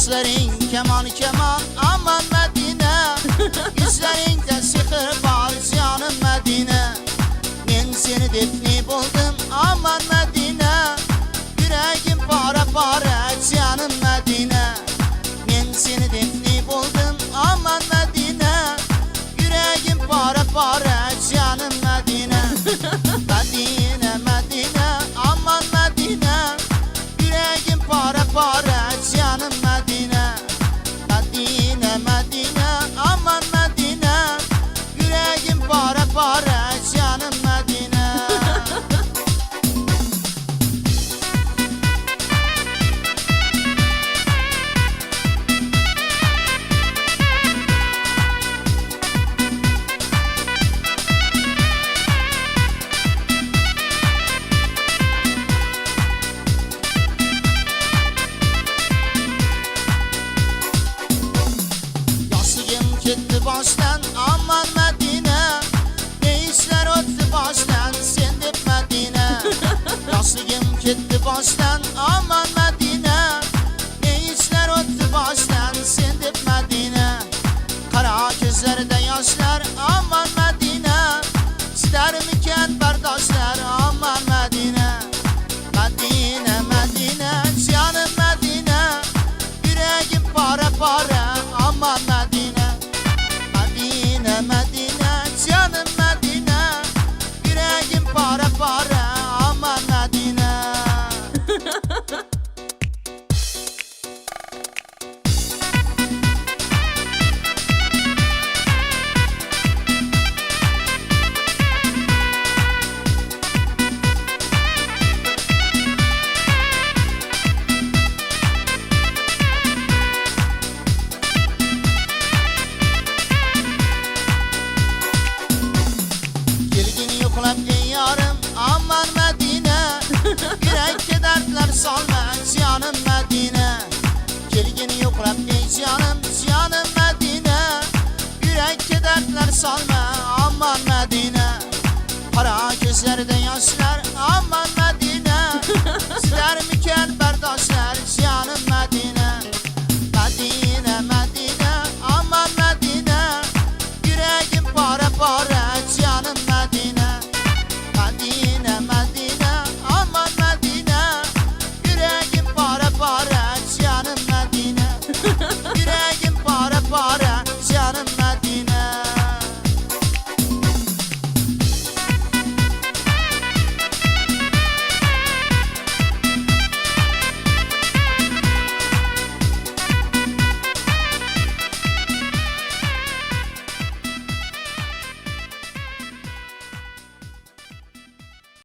Sözlerin keman keman aman Medine, yüzlerinde sihir var canım Medine. Ben seni defni buldum aman Medine, yüreğim para para canım Medine. Ben seni defni buldum aman Medine, yüreğim para para canım Medine. Medine Medine aman Medine, yüreğim para para canım Medine. Medine Medine aman Medine, yüreğim para para canım Medine. Gitti baştan aman Medine, ne işler öttü baştan sen de Medine. Yaşlıyım gitti baştan aman Medine, ne işler öttü baştan sen de Medine. Kara gözlerde yaşlar aman Medine, ister miken kardeşler aman Medine. Medine Medine canım Medine, yüreğim para para aman Medine. Medine Medine canım Medine, yüreğim para para aman Medine. Yoklap ey yarım aman Medine, yürekte dertler salma canım Medine. Gelgin yoklap ey canım canım Medine, yürekte dertler salma aman Medine. Kara gözlerde yaşlar